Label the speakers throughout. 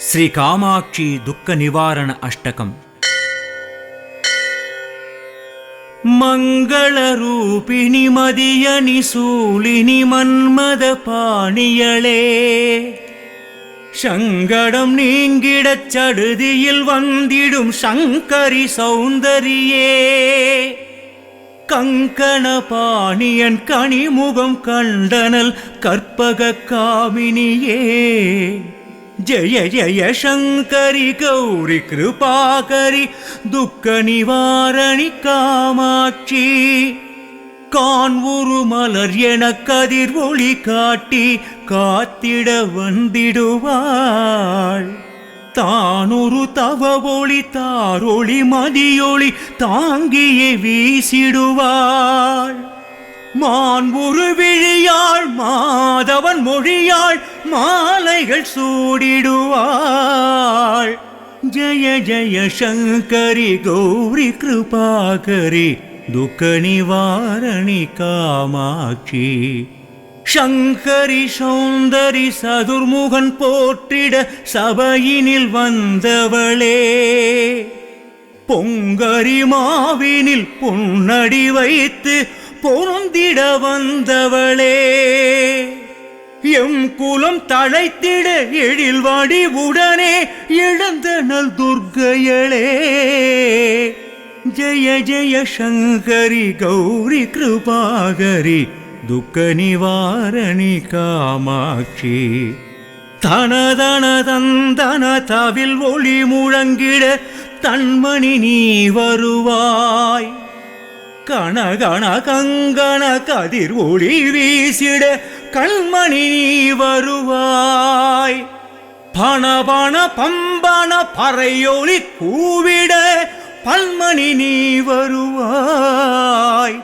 Speaker 1: శ్రీ కామాక్షి దుఃఖ నివారణ అష్టకం. మంగళ రూపిణి మదియని సూళిని మన్మద பாணியளே, சங்கடம் நீங்கிடச் சடுதியில் வந்திடும் சங்கரி சௌந்தரியே, கங்கண பாணியன் கனிமுகம் கண்டனல் கற்பக காமினியே, ஜய ஜய சங்கரி கௌரி கிருபாகரி துக்க நிவாரணி காமாட்சி, கான்வுரு மலர் என கதிர் ஒளி காட்டி காத்திட வந்திடுவாள், தானொரு தவவொளி தாரொளி மதியொளி தாங்கியே வீசிடுவாள், மான்வுரு விழியாள் மாதவன் மொழியாள் மாலைகள் சூடிடுவாள், ஜய ஜய சங்கரி கௌரி கிருபாகரி துக்க நிவாரணி காமாட்சி, சங்கரி சௌந்தரி சதுர்முகன் போற்றிட சபையினில் வந்தவளே, பொங்கரி மாவினில் பொன்னடி வைத்து பொருந்திட வந்தவளே, எம் குலம் தழைத்திட எழில் வடிவுடனே எழுந்தனள் துர்க்கையளே, ஜய ஜய சங்கரி கௌரி கிருபாகரி துக்க நிவாரணி காமாட்சி, தனதன தந்தன தவில் ஒளி முழங்கிட தன்மணி நீ வருவாய், கணகண கங்கண கதிர் ஒளி வீசிட கண்மணி நீ வருவாய், பணபண பம்பன பறையொளி கூவிட பல்மணி நீ வருவாய்,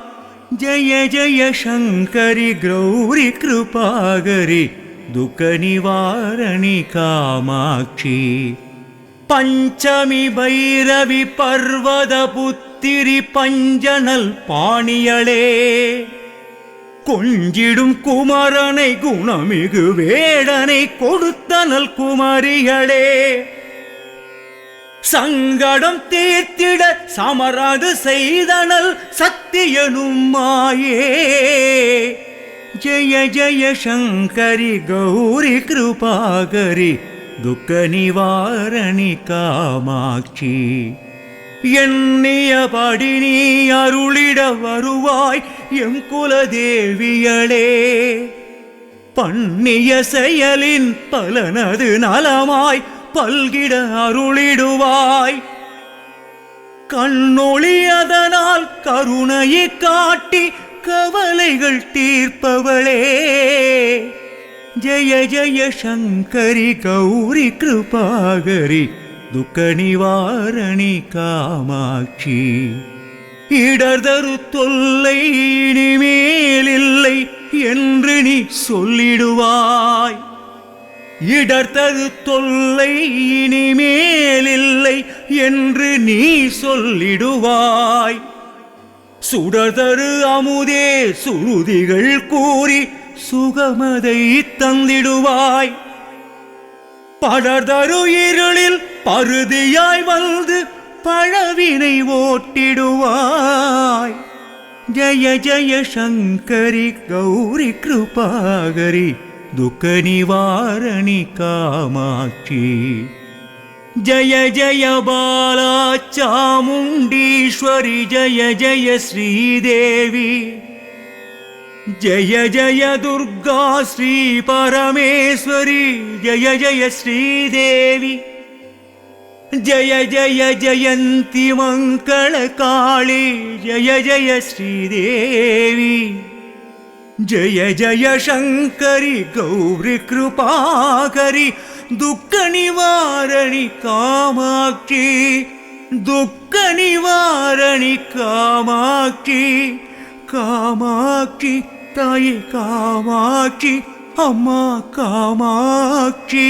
Speaker 1: ஜய ஜய சங்கரி கௌரி கிருபாகரி துக்க நிவாரணி காமாட்சி, பஞ்சமி பைரவி பர்வத புத்திரி பஞ்சனல் பாணியளே, கொஞ்சிடும் குமரனை குணமிகு வேடனை கொடுத்தனல் குமரிகளே, சங்கடம் தீர்த்திட சமராது செய்தனல் சத்தியனும் மாயே, ஜய ஜய சங்கரி கௌரி கிருபாகரி துக்க நிவாரணி காமாட்சி, எண்ணியபடி நீ அருளிட வருவாய் எம் குலதேவியளே, பண்ணிய செயலின் பலனது நலமாய் பல்கிட அருளிடுவாய், கண்ணொளி அதனால் கருணையை காட்டி கவலைகள் தீர்ப்பவளே, ஜய ஜய சங்கரி கௌரி கிருபாகரி துக்க நிவாரணி காமாட்சி, இடர்தரு தொல்லை இனிமேலில்லை என்று நீ சொல்லிடுவாய், இடர்தரு தொல்லை இனிமேலில்லை என்று நீ சொல்லிடுவாய், சுடர்தரு அமுதே சுருதிகள் கூறி சுகமதை தந்திடுவாய், படர்தரு இருளில் பருதியாய் வந்து பழவினை ஓட்டிடுவாய், ஜய ஜய சங்கரி கௌரி கிருபாகரி துக்க நிவாரணி காமாட்சி, ஜய ஜய பாலா சாமுண்டீஸ்வரி ஜய ஜய ஸ்ரீதேவி, ஜய ஜய துர்கா ஸ்ரீ பரமேஸ்வரி ஜய ஜய ஸ்ரீதேவி, ஜய ஜய ஜயந்தி மங்கள காளி ஜய ஜய ஸ்ரீதேவி, ஜய ஜய சங்கரி கௌரி கிருபாகரி துக்க நிவாரணி காமாட்சி, துக்க நிவாரணி காமாட்சி, காமாட்சி தாயே காமாட்சி அம்மா காமாட்சி.